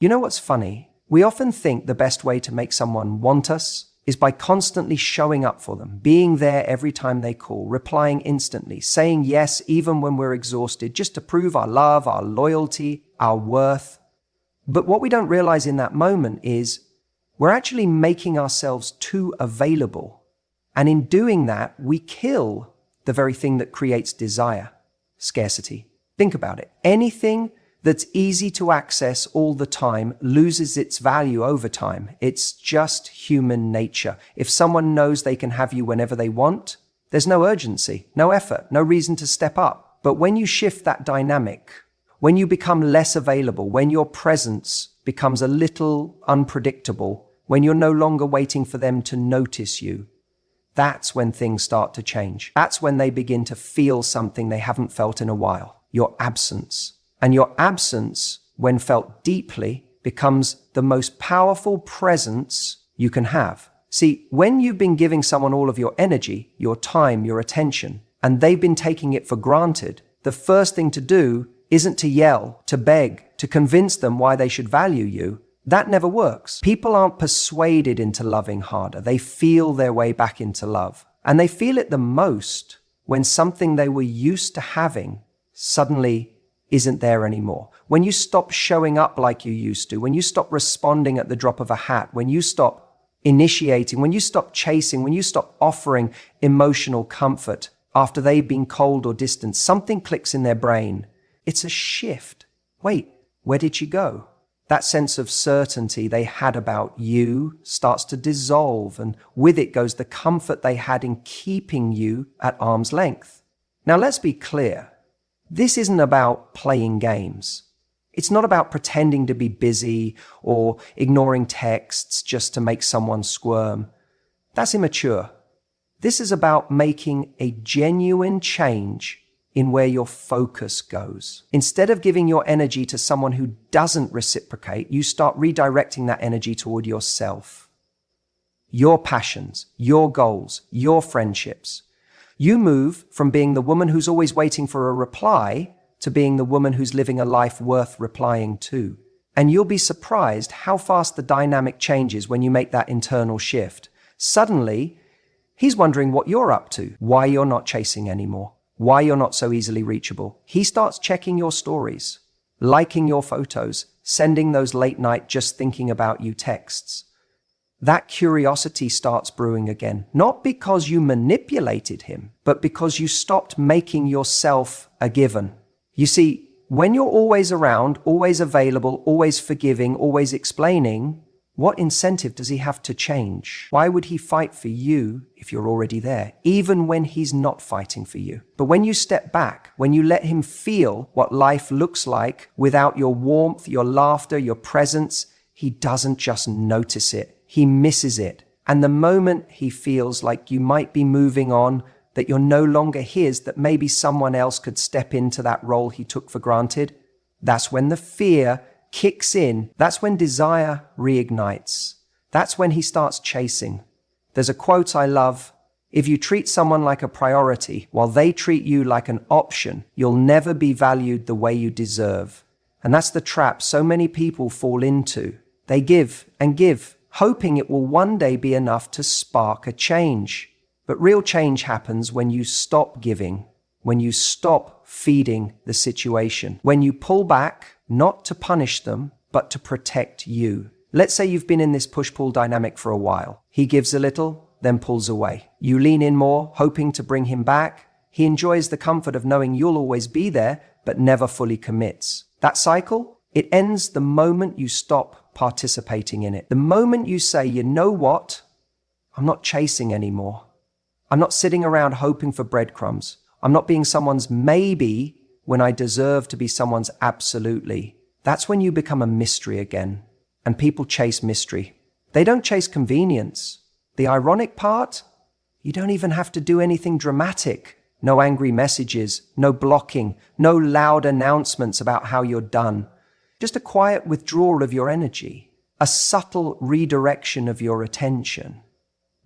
You know what's funny? We often think the best way to make someone want us is by constantly showing up for them, being there every time they call, replying instantly, saying yes even when we're exhausted, just to prove our love, our loyalty, our worth. But what we don't realize in that moment is we're actually making ourselves too available. And in doing that, we kill the very thing that creates desire, scarcity. Think about it. Anything that's easy to access all the time loses its value over time. It's just human nature. If someone knows they can have you whenever they want, there's no urgency, no effort, no reason to step up. But when you shift that dynamic, when you become less available, when your presence becomes a little unpredictable, when you're no longer waiting for them to notice you, that's when things start to change. That's when they begin to feel something they haven't felt in a while, your absence. And your absence, when felt deeply, becomes the most powerful presence you can have. See, when you've been giving someone all of your energy, your time, your attention, and they've been taking it for granted, the first thing to do isn't to yell, to beg, to convince them why they should value you. That never works. People aren't persuaded into loving harder. They feel their way back into love. And they feel it the most when something they were used to having suddenly isn't there anymore. When you stop showing up like you used to, when you stop responding at the drop of a hat, when you stop initiating, when you stop chasing, when you stop offering emotional comfort after they've been cold or distant, something clicks in their brain. It's a shift. Wait, where did she go? That sense of certainty they had about you starts to dissolve, and with it goes the comfort they had in keeping you at arm's length. Now let's be clear. This isn't about playing games. It's not about pretending to be busy or ignoring texts just to make someone squirm. That's immature. This is about making a genuine change in where your focus goes. Instead of giving your energy to someone who doesn't reciprocate, you start redirecting that energy toward yourself, your passions, your goals, your friendships. You move from being the woman who's always waiting for a reply to being the woman who's living a life worth replying to. And you'll be surprised how fast the dynamic changes when you make that internal shift. Suddenly, he's wondering what you're up to, why you're not chasing anymore, why you're not so easily reachable. He starts checking your stories, liking your photos, sending those late night just thinking about you texts. That curiosity starts brewing again, not because you manipulated him, but because you stopped making yourself a given. You see, when you're always around, always available, always forgiving, always explaining, what incentive does he have to change? Why would he fight for you if you're already there, even when he's not fighting for you? But when you step back, when you let him feel what life looks like without your warmth, your laughter, your presence, he doesn't just notice it. He misses it. And the moment he feels like you might be moving on, that you're no longer his, that maybe someone else could step into that role he took for granted, that's when the fear kicks in. That's when desire reignites. That's when he starts chasing. There's a quote I love: if you treat someone like a priority while they treat you like an option, you'll never be valued the way you deserve. And that's the trap so many people fall into. They give and give, hoping it will one day be enough to spark a change. But real change happens when you stop giving, when you stop feeding the situation, when you pull back, not to punish them, but to protect you. Let's say you've been in this push-pull dynamic for a while. He gives a little, then pulls away. You lean in more, hoping to bring him back. He enjoys the comfort of knowing you'll always be there, but never fully commits. That cycle, it ends the moment you stop participating in it. The moment you say, you know what? I'm not chasing anymore. I'm not sitting around hoping for breadcrumbs. I'm not being someone's maybe when I deserve to be someone's absolutely. That's when you become a mystery again. And people chase mystery. They don't chase convenience. The ironic part? You don't even have to do anything dramatic. No angry messages, no blocking, no loud announcements about how you're done. Just a quiet withdrawal of your energy, a subtle redirection of your attention.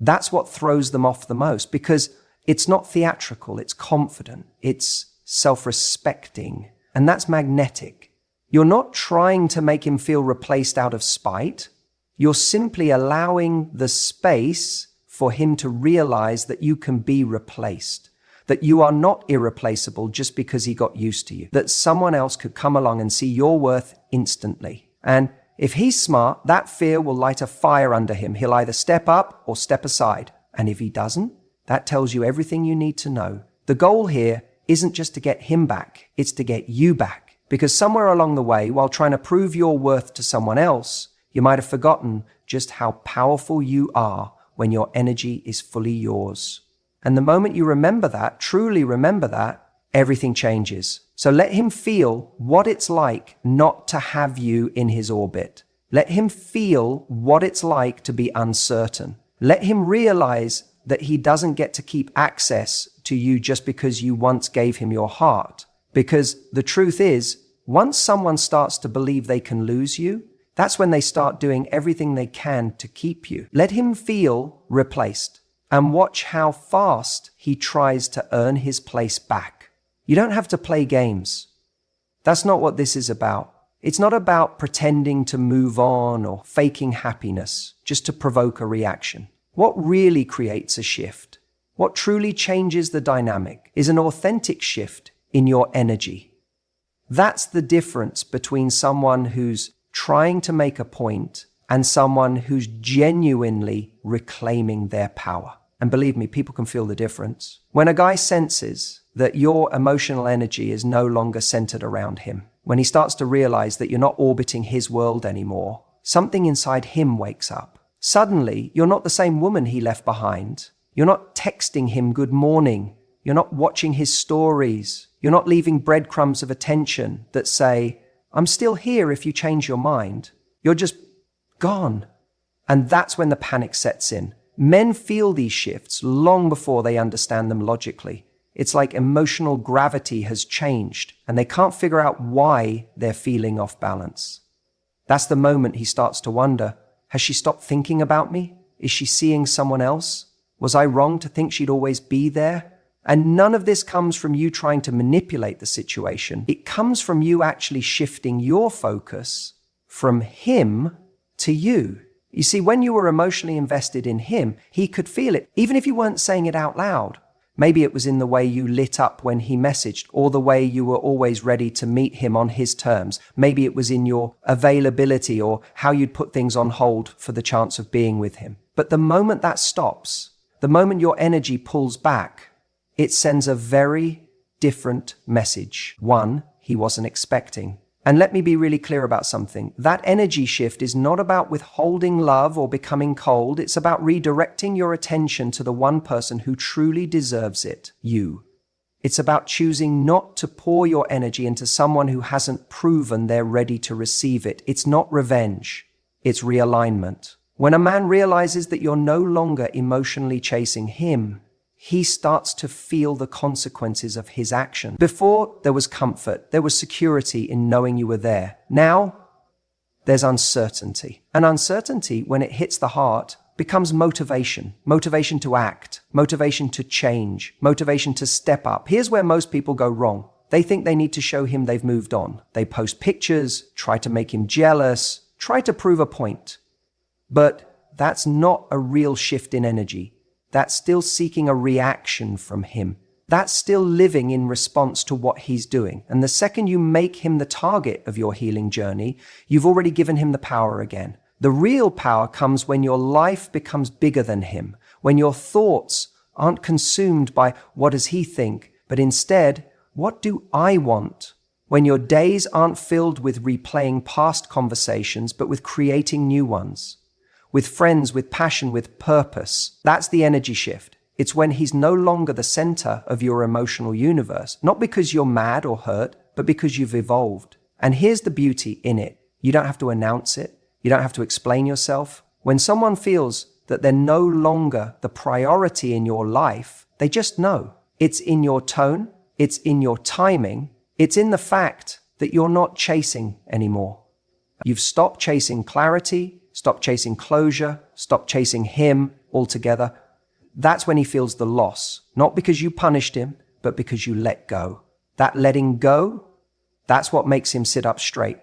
That's what throws them off the most, because it's not theatrical, it's confident, it's self-respecting, and that's magnetic. You're not trying to make him feel replaced out of spite. You're simply allowing the space for him to realize that you can be replaced, that you are not irreplaceable just because he got used to you, that someone else could come along and see your worth instantly. And if he's smart, that fear will light a fire under him. He'll either step up or step aside. And if he doesn't, that tells you everything you need to know. The goal here isn't just to get him back, it's to get you back. Because somewhere along the way, while trying to prove your worth to someone else, you might have forgotten just how powerful you are when your energy is fully yours. And the moment you remember that, truly remember that, everything changes. So let him feel what it's like not to have you in his orbit. Let him feel what it's like to be uncertain. Let him realize that he doesn't get to keep access to you just because you once gave him your heart. Because the truth is, once someone starts to believe they can lose you, that's when they start doing everything they can to keep you. Let him feel replaced and watch how fast he tries to earn his place back. You don't have to play games. That's not what this is about. It's not about pretending to move on or faking happiness just to provoke a reaction. What really creates a shift, what truly changes the dynamic, is an authentic shift in your energy. That's the difference between someone who's trying to make a point and someone who's genuinely reclaiming their power. And believe me, people can feel the difference. When a guy senses that your emotional energy is no longer centered around him, when he starts to realize that you're not orbiting his world anymore, something inside him wakes up. Suddenly, you're not the same woman he left behind. You're not texting him good morning. You're not watching his stories. You're not leaving breadcrumbs of attention that say, I'm still here if you change your mind. You're just gone. And that's when the panic sets in. Men feel these shifts long before they understand them logically. It's like emotional gravity has changed and they can't figure out why they're feeling off balance. That's the moment he starts to wonder, has she stopped thinking about me? Is she seeing someone else? Was I wrong to think she'd always be there? And none of this comes from you trying to manipulate the situation. It comes from you actually shifting your focus from him to you. You see, when you were emotionally invested in him, he could feel it, even if you weren't saying it out loud. Maybe it was in the way you lit up when he messaged, or the way you were always ready to meet him on his terms. Maybe it was in your availability or how you'd put things on hold for the chance of being with him. But the moment that stops, the moment your energy pulls back, it sends a very different message. One he wasn't expecting. And let me be really clear about something. That energy shift is not about withholding love or becoming cold. It's about redirecting your attention to the one person who truly deserves it, you. It's about choosing not to pour your energy into someone who hasn't proven they're ready to receive it. It's not revenge. It's realignment. When a man realizes that you're no longer emotionally chasing him, he starts to feel the consequences of his action. Before, there was comfort, there was security in knowing you were there. Now, there's uncertainty. And uncertainty, when it hits the heart, becomes motivation. Motivation to act, motivation to change, motivation to step up. Here's where most people go wrong. They think they need to show him they've moved on. They post pictures, try to make him jealous, try to prove a point. But that's not a real shift in energy. That's still seeking a reaction from him. That's still living in response to what he's doing. And the second you make him the target of your healing journey, you've already given him the power again. The real power comes when your life becomes bigger than him, when your thoughts aren't consumed by what does he think, but instead, what do I want? When your days aren't filled with replaying past conversations, but with creating new ones. With friends, with passion, with purpose. That's the energy shift. It's when he's no longer the center of your emotional universe, not because you're mad or hurt, but because you've evolved. And here's the beauty in it. You don't have to announce it. You don't have to explain yourself. When someone feels that they're no longer the priority in your life, they just know. It's in your tone. It's in your timing. It's in the fact that you're not chasing anymore. You've stopped chasing clarity. Stop chasing closure, stop chasing him altogether. That's when he feels the loss, not because you punished him, but because you let go. That letting go, that's what makes him sit up straight.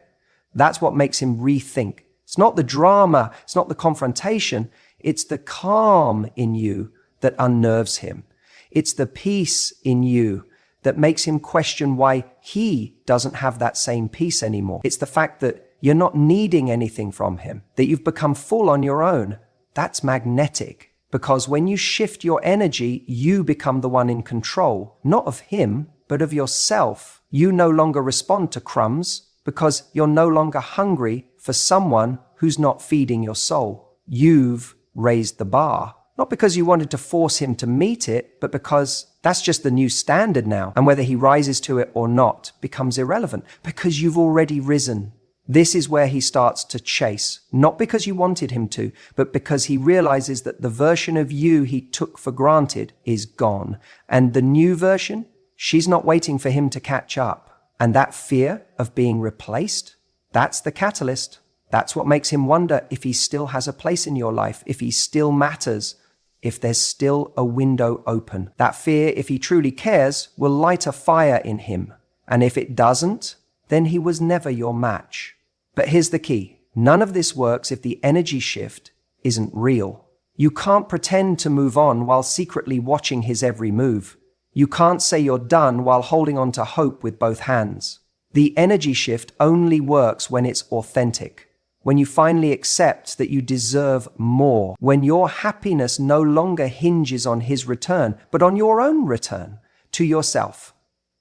That's what makes him rethink. It's not the drama, it's not the confrontation, it's the calm in you that unnerves him. It's the peace in you that makes him question why he doesn't have that same peace anymore. It's the fact that you're not needing anything from him, that you've become full on your own. That's magnetic, because when you shift your energy, you become the one in control, not of him, but of yourself. You no longer respond to crumbs because you're no longer hungry for someone who's not feeding your soul. You've raised the bar, not because you wanted to force him to meet it, but because that's just the new standard now. And whether he rises to it or not becomes irrelevant because you've already risen. This is where he starts to chase, not because you wanted him to, but because he realizes that the version of you he took for granted is gone. And the new version, she's not waiting for him to catch up. And that fear of being replaced, that's the catalyst. That's what makes him wonder if he still has a place in your life, if he still matters, if there's still a window open. That fear, if he truly cares, will light a fire in him. And if it doesn't, then he was never your match. But here's the key. None of this works if the energy shift isn't real. You can't pretend to move on while secretly watching his every move. You can't say you're done while holding on to hope with both hands. The energy shift only works when it's authentic, when you finally accept that you deserve more, when your happiness no longer hinges on his return, but on your own return to yourself.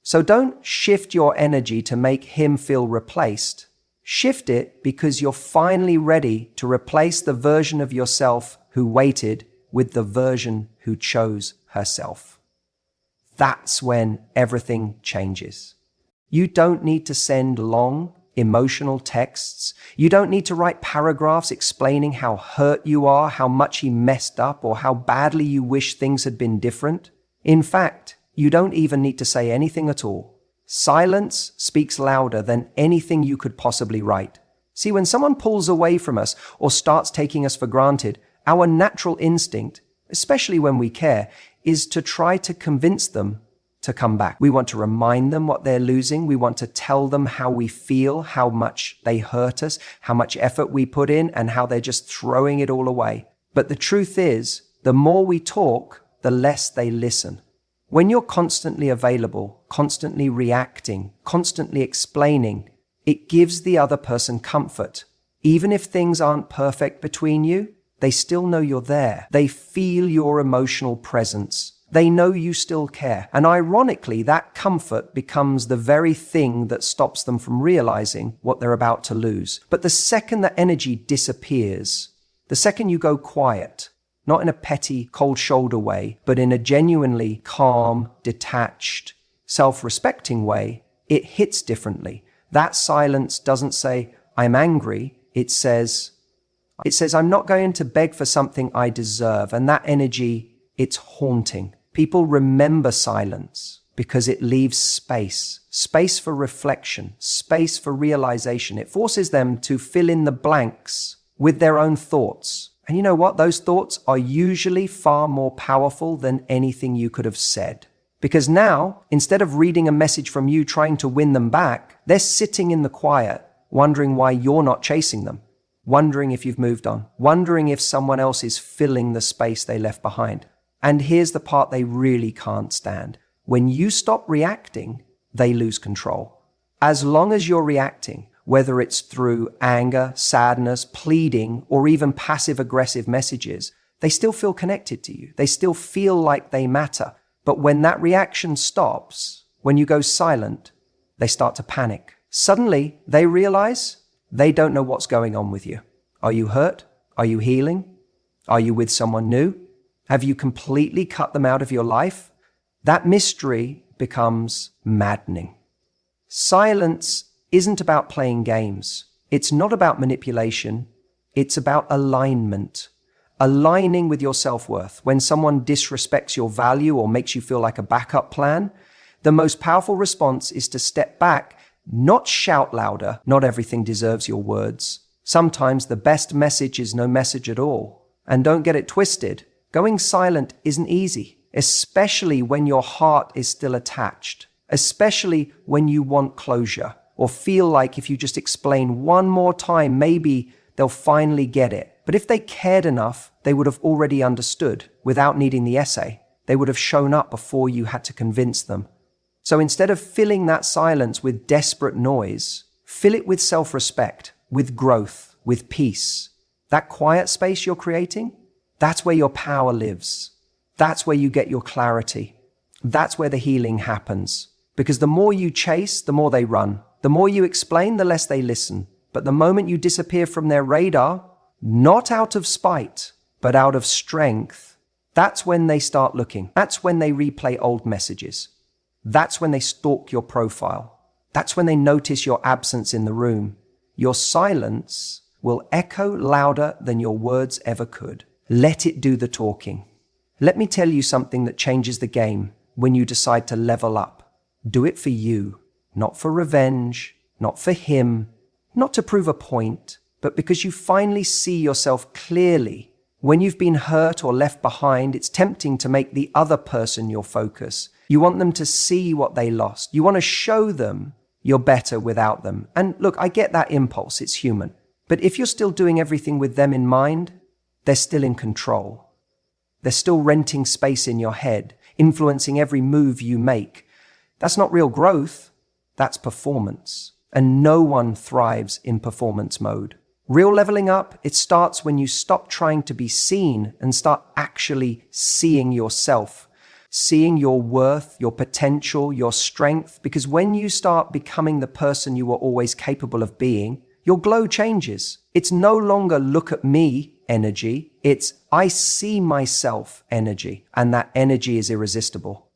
So don't shift your energy to make him feel replaced. Shift it because you're finally ready to replace the version of yourself who waited with the version who chose herself. That's when everything changes. You don't need to send long, emotional texts. You don't need to write paragraphs explaining how hurt you are, how much he messed up, or how badly you wish things had been different. In fact, you don't even need to say anything at all. Silence speaks louder than anything you could possibly write. See, when someone pulls away from us or starts taking us for granted, our natural instinct, especially when we care, is to try to convince them to come back. We want to remind them what they're losing. We want to tell them how we feel, how much they hurt us, how much effort we put in, and how they're just throwing it all away. But the truth is, the more we talk, the less they listen. When you're constantly available, constantly reacting, constantly explaining, it gives the other person comfort. Even if things aren't perfect between you, they still know you're there. They feel your emotional presence. They know you still care. And ironically, that comfort becomes the very thing that stops them from realizing what they're about to lose. But the second that energy disappears, the second you go quiet, not in a petty, cold shoulder way, but in a genuinely calm, detached, self-respecting way, it hits differently. That silence doesn't say, I'm angry. It says, I'm not going to beg for something I deserve. And that energy, it's haunting. People remember silence because it leaves space for reflection, space for realization. It forces them to fill in the blanks with their own thoughts. And you know what? Those thoughts are usually far more powerful than anything you could have said. Because now, instead of reading a message from you trying to win them back, they're sitting in the quiet, wondering why you're not chasing them, wondering if you've moved on, wondering if someone else is filling the space they left behind. And here's the part they really can't stand. When you stop reacting, they lose control. As long as you're reacting, whether it's through anger, sadness, pleading, or even passive-aggressive messages, they still feel connected to you. They still feel like they matter. But when that reaction stops, when you go silent, they start to panic. Suddenly, they realize they don't know what's going on with you. Are you hurt? Are you healing? Are you with someone new? Have you completely cut them out of your life? That mystery becomes maddening. Silence isn't about playing games. It's not about manipulation. It's about alignment. Aligning with your self-worth. When someone disrespects your value or makes you feel like a backup plan, the most powerful response is to step back, not shout louder. Not everything deserves your words. Sometimes the best message is no message at all. And don't get it twisted. Going silent isn't easy, especially when your heart is still attached, especially when you want closure, or feel like if you just explain one more time, maybe they'll finally get it. But if they cared enough, they would have already understood without needing the essay. They would have shown up before you had to convince them. So instead of filling that silence with desperate noise, fill it with self-respect, with growth, with peace. That quiet space you're creating, that's where your power lives. That's where you get your clarity. That's where the healing happens. Because the more you chase, the more they run. The more you explain, the less they listen. But the moment you disappear from their radar, not out of spite, but out of strength, that's when they start looking. That's when they replay old messages. That's when they stalk your profile. That's when they notice your absence in the room. Your silence will echo louder than your words ever could. Let it do the talking. Let me tell you something that changes the game when you decide to level up. Do it for you, not for revenge, not for him, not to prove a point, but because you finally see yourself clearly. When you've been hurt or left behind, it's tempting to make the other person your focus. You want them to see what they lost. You want to show them you're better without them. And look, I get that impulse. It's human. But if you're still doing everything with them in mind, they're still in control. They're still renting space in your head, influencing every move you make. That's not real growth. That's performance. And no one thrives in performance mode. Real leveling up, it starts when you stop trying to be seen and start actually seeing yourself, seeing your worth, your potential, your strength. Because when you start becoming the person you were always capable of being, your glow changes. It's no longer look at me energy. It's I see myself energy. And that energy is irresistible.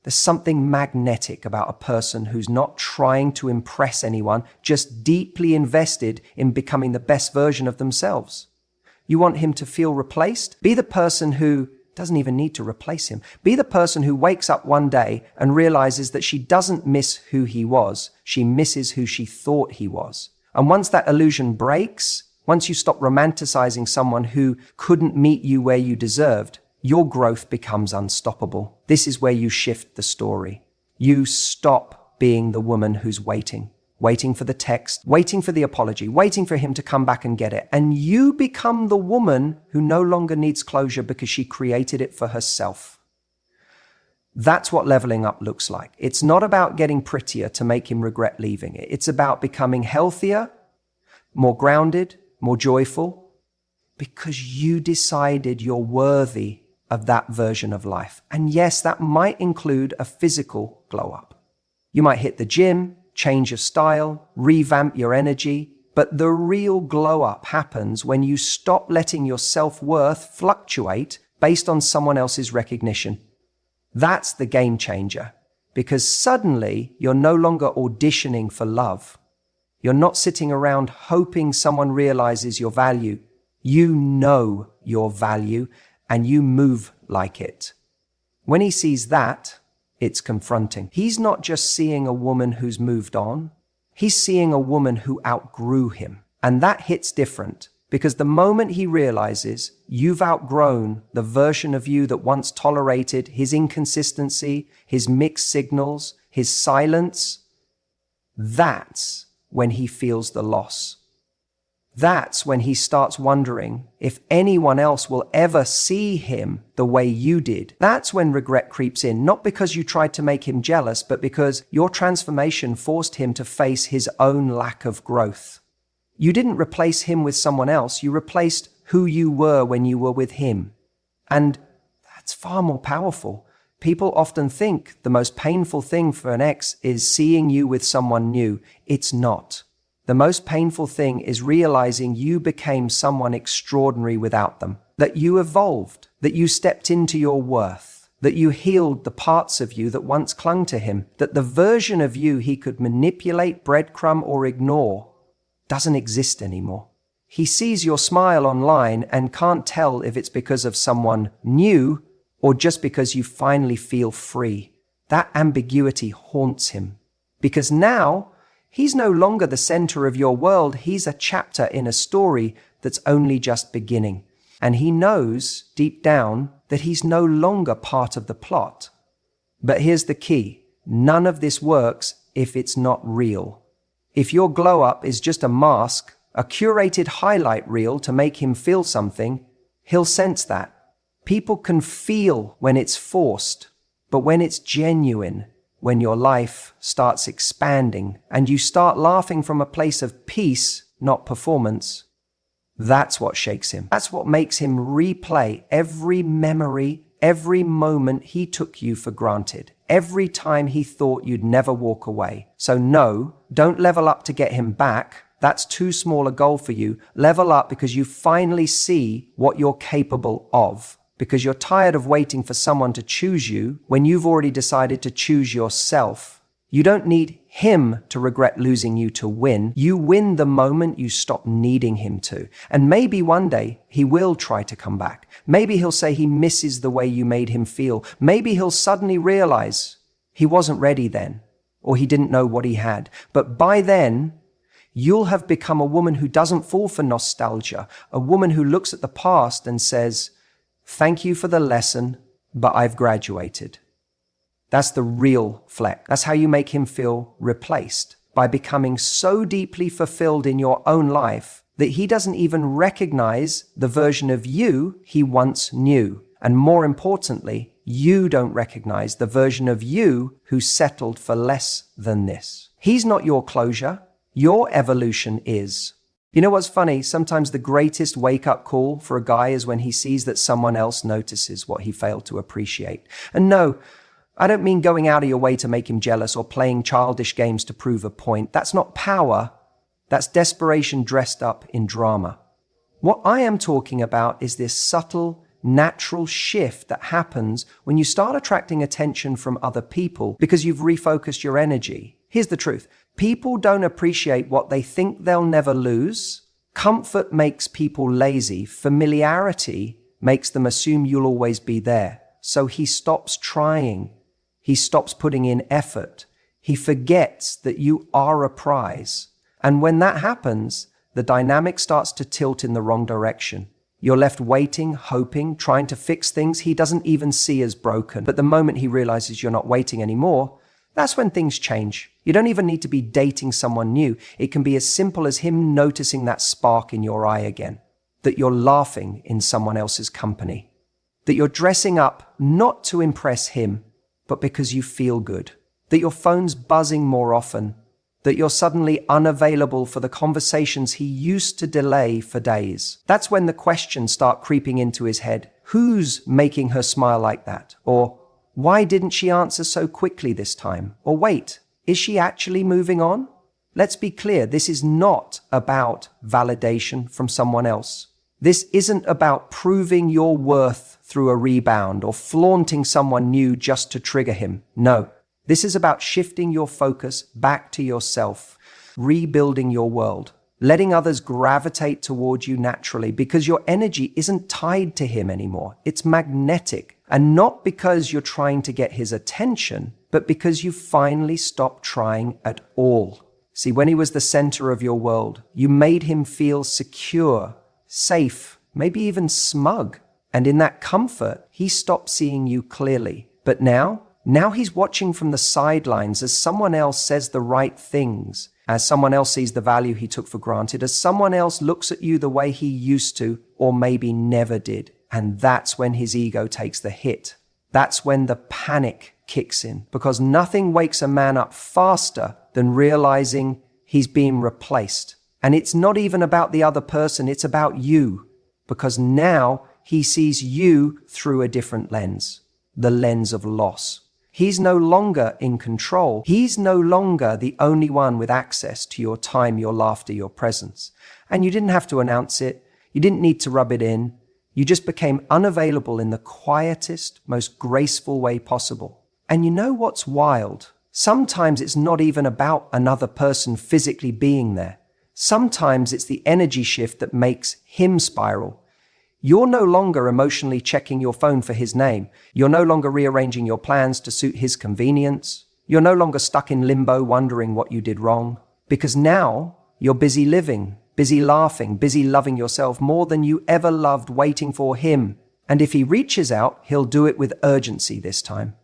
There's something magnetic about a person who's not trying to impress anyone, just deeply invested in becoming the best version of themselves. You want him to feel replaced? Be the person who doesn't even need to replace him. Be the person who wakes up one day and realizes that she doesn't miss who he was. She misses who she thought he was. And once that illusion breaks, once you stop romanticizing someone who couldn't meet you where you deserved, your growth becomes unstoppable. This is where you shift the story. You stop being the woman who's waiting for the text, waiting for the apology, waiting for him to come back and get it. And you become the woman who no longer needs closure because she created it for herself. That's what leveling up looks like. It's not about getting prettier to make him regret leaving it. It's about becoming healthier, more grounded, more joyful, because you decided you're worthy of that version of life. And yes, that might include a physical glow up. You might hit the gym, change your style, revamp your energy, but the real glow up happens when you stop letting your self-worth fluctuate based on someone else's recognition. That's the game changer, because suddenly you're no longer auditioning for love. You're not sitting around hoping someone realizes your value. You know your value and you move like it. When he sees that, it's confronting. He's not just seeing a woman who's moved on. He's seeing a woman who outgrew him. And that hits different because the moment he realizes you've outgrown the version of you that once tolerated his inconsistency, his mixed signals, his silence, that's when he feels the loss. That's when he starts wondering if anyone else will ever see him the way you did. That's when regret creeps in, not because you tried to make him jealous, but because your transformation forced him to face his own lack of growth. You didn't replace him with someone else. You replaced who you were when you were with him. And that's far more powerful. People often think the most painful thing for an ex is seeing you with someone new. It's not. The most painful thing is realizing you became someone extraordinary without them, that you evolved, that you stepped into your worth, that you healed the parts of you that once clung to him, that the version of you he could manipulate, breadcrumb, or ignore doesn't exist anymore. He sees your smile online and can't tell if it's because of someone new or just because you finally feel free. That ambiguity haunts him because now he's no longer the center of your world. He's a chapter in a story that's only just beginning. And he knows deep down that he's no longer part of the plot. But here's the key. None of this works if it's not real. If your glow up is just a mask, a curated highlight reel to make him feel something, he'll sense that. People can feel when it's forced, but when it's genuine, when your life starts expanding and you start laughing from a place of peace, not performance, that's what shakes him. That's what makes him replay every memory, every moment he took you for granted, every time he thought you'd never walk away. So no, don't level up to get him back. That's too small a goal for you. Level up because you finally see what you're capable of. Because you're tired of waiting for someone to choose you when you've already decided to choose yourself. You don't need him to regret losing you to win. You win the moment you stop needing him to. And maybe one day he will try to come back. Maybe he'll say he misses the way you made him feel. Maybe he'll suddenly realize he wasn't ready then, or he didn't know what he had. But by then, you'll have become a woman who doesn't fall for nostalgia, a woman who looks at the past and says, "Thank you for the lesson, but I've graduated." That's the real Fleck. That's how you make him feel replaced, by becoming so deeply fulfilled in your own life that he doesn't even recognize the version of you he once knew. And more importantly, you don't recognize the version of you who settled for less than this. He's not your closure. Your evolution is. You know what's funny? Sometimes the greatest wake-up call for a guy is when he sees that someone else notices what he failed to appreciate. And no, I don't mean going out of your way to make him jealous or playing childish games to prove a point. That's not power. That's desperation dressed up in drama. What I am talking about is this subtle, natural shift that happens when you start attracting attention from other people because you've refocused your energy. Here's the truth. People don't appreciate what they think they'll never lose. Comfort makes people lazy. Familiarity makes them assume you'll always be there. So he stops trying. He stops putting in effort. He forgets that you are a prize. And when that happens, the dynamic starts to tilt in the wrong direction. You're left waiting, hoping, trying to fix things he doesn't even see as broken. But the moment he realizes you're not waiting anymore, that's when things change. You don't even need to be dating someone new. It can be as simple as him noticing that spark in your eye again, that you're laughing in someone else's company, that you're dressing up not to impress him, but because you feel good, that your phone's buzzing more often, that you're suddenly unavailable for the conversations he used to delay for days. That's when the questions start creeping into his head. Who's making her smile like that? Or why didn't she answer so quickly this time? Or wait, is she actually moving on? Let's be clear, this is not about validation from someone else. This isn't about proving your worth through a rebound or flaunting someone new just to trigger him. No, this is about shifting your focus back to yourself, rebuilding your world, letting others gravitate toward you naturally because your energy isn't tied to him anymore. It's magnetic. And not because you're trying to get his attention, but because you finally stopped trying at all. See, when he was the center of your world, you made him feel secure, safe, maybe even smug. And in that comfort, he stopped seeing you clearly. But now he's watching from the sidelines as someone else says the right things, as someone else sees the value he took for granted, as someone else looks at you the way he used to, or maybe never did. And that's when his ego takes the hit. That's when the panic kicks in, because nothing wakes a man up faster than realizing he's being replaced. And it's not even about the other person, it's about you, because now he sees you through a different lens, the lens of loss. He's no longer in control. He's no longer the only one with access to your time, your laughter, your presence. And you didn't have to announce it. You didn't need to rub it in. You just became unavailable in the quietest, most graceful way possible. And you know what's wild? Sometimes it's not even about another person physically being there. Sometimes it's the energy shift that makes him spiral. You're no longer emotionally checking your phone for his name. You're no longer rearranging your plans to suit his convenience. You're no longer stuck in limbo wondering what you did wrong. Because now you're busy living, busy laughing, busy loving yourself more than you ever loved, waiting for him. And if he reaches out, he'll do it with urgency this time.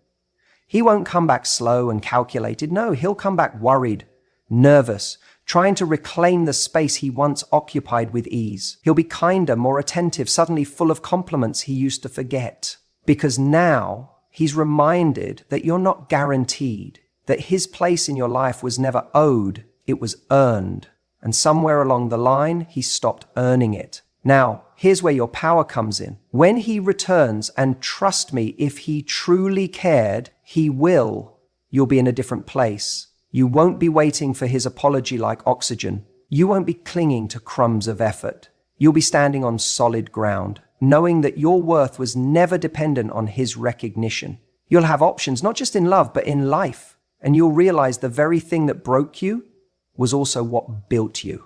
He won't come back slow and calculated. No, he'll come back worried, nervous, trying to reclaim the space he once occupied with ease. He'll be kinder, more attentive, suddenly full of compliments he used to forget. Because now he's reminded that you're not guaranteed, that his place in your life was never owed, it was earned. And somewhere along the line, he stopped earning it. Now, here's where your power comes in. When he returns, and trust me, if he truly cared, he will, you'll be in a different place. You won't be waiting for his apology like oxygen. You won't be clinging to crumbs of effort. You'll be standing on solid ground, knowing that your worth was never dependent on his recognition. You'll have options, not just in love, but in life. And you'll realize the very thing that broke you was also what built you.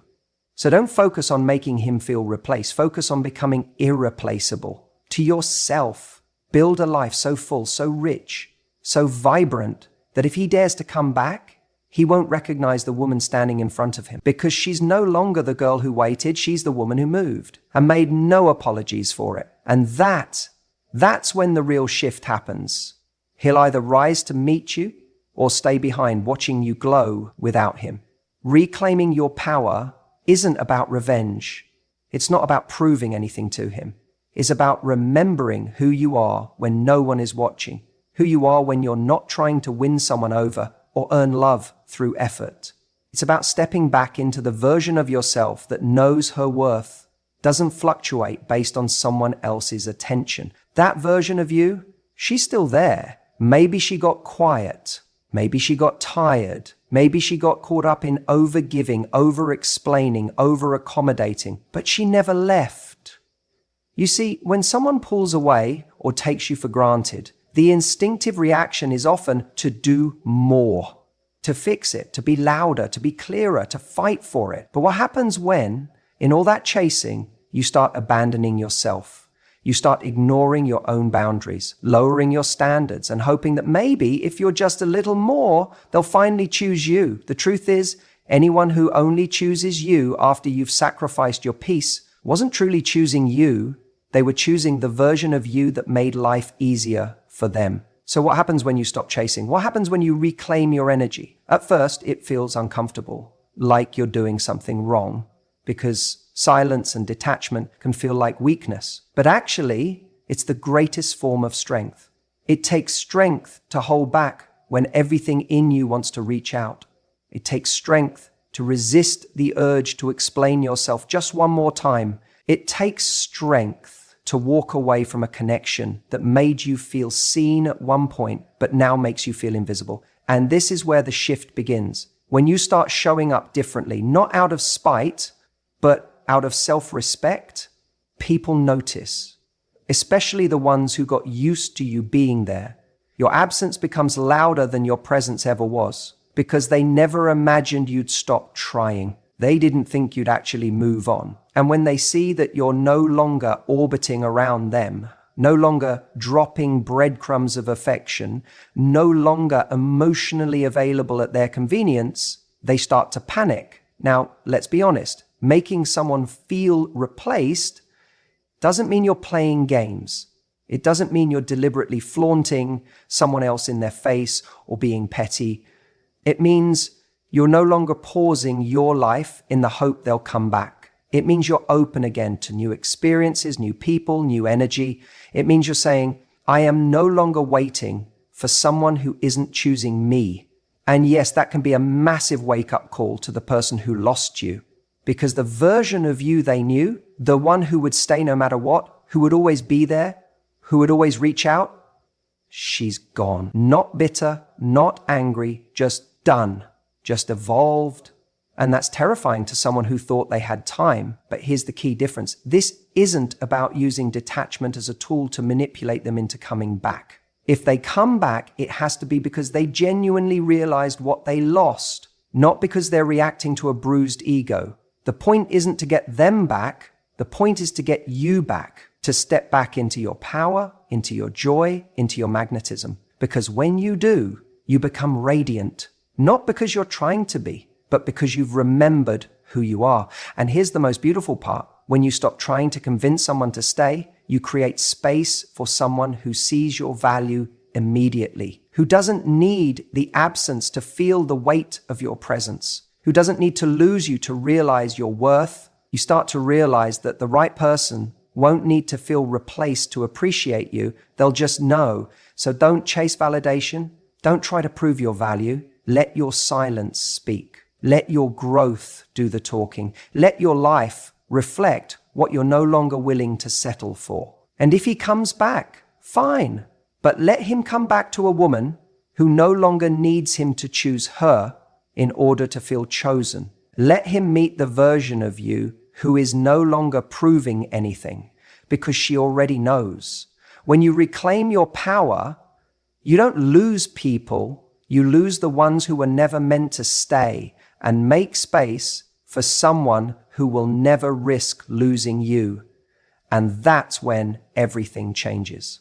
So don't focus on making him feel replaced. Focus on becoming irreplaceable to yourself. Build a life so full, so rich, so vibrant that if he dares to come back, he won't recognize the woman standing in front of him, because she's no longer the girl who waited. She's the woman who moved and made no apologies for it. And that's when the real shift happens. He'll either rise to meet you or stay behind, watching you glow without him. Reclaiming your power isn't about revenge. It's not about proving anything to him. It's about remembering who you are when no one is watching, who you are when you're not trying to win someone over or earn love through effort. It's about stepping back into the version of yourself that knows her worth, doesn't fluctuate based on someone else's attention. That version of you, she's still there. Maybe she got quiet. Maybe she got tired. Maybe she got caught up in over-giving, over-explaining, over-accommodating, but she never left. You see, when someone pulls away or takes you for granted, the instinctive reaction is often to do more, to fix it, to be louder, to be clearer, to fight for it. But what happens when, in all that chasing, you start abandoning yourself? You start ignoring your own boundaries, lowering your standards, and hoping that maybe if you're just a little more, they'll finally choose you. The truth is, anyone who only chooses you after you've sacrificed your peace wasn't truly choosing you. They were choosing the version of you that made life easier for them. So what happens when you stop chasing? What happens when you reclaim your energy? At first, it feels uncomfortable, like you're doing something wrong, because silence and detachment can feel like weakness. But actually, it's the greatest form of strength. It takes strength to hold back when everything in you wants to reach out. It takes strength to resist the urge to explain yourself just one more time. It takes strength to walk away from a connection that made you feel seen at one point, but now makes you feel invisible. And this is where the shift begins. When you start showing up differently, not out of spite, but out of self-respect, people notice, especially the ones who got used to you being there. Your absence becomes louder than your presence ever was, because they never imagined you'd stop trying. They didn't think you'd actually move on. And when they see that you're no longer orbiting around them, no longer dropping breadcrumbs of affection, no longer emotionally available at their convenience, they start to panic. Now, let's be honest. Making someone feel replaced doesn't mean you're playing games. It doesn't mean you're deliberately flaunting someone else in their face or being petty. It means you're no longer pausing your life in the hope they'll come back. It means you're open again to new experiences, new people, new energy. It means you're saying, I am no longer waiting for someone who isn't choosing me. And yes, that can be a massive wake-up call to the person who lost you. Because the version of you they knew, the one who would stay no matter what, who would always be there, who would always reach out, she's gone. Not bitter, not angry, just done, just evolved. And that's terrifying to someone who thought they had time. But here's the key difference. This isn't about using detachment as a tool to manipulate them into coming back. If they come back, it has to be because they genuinely realized what they lost, not because they're reacting to a bruised ego. The point isn't to get them back. The point is to get you back, to step back into your power, into your joy, into your magnetism. Because when you do, you become radiant, not because you're trying to be, but because you've remembered who you are. And here's the most beautiful part. When you stop trying to convince someone to stay, you create space for someone who sees your value immediately, who doesn't need the absence to feel the weight of your presence, who doesn't need to lose you to realize your worth. You start to realize that the right person won't need to feel replaced to appreciate you. They'll just know. So don't chase validation. Don't try to prove your value. Let your silence speak. Let your growth do the talking. Let your life reflect what you're no longer willing to settle for. And if he comes back, fine. But let him come back to a woman who no longer needs him to choose her in order to feel chosen. Let him meet the version of you who is no longer proving anything because she already knows. When you reclaim your power, you don't lose people, you lose the ones who were never meant to stay, and make space for someone who will never risk losing you. And that's when everything changes.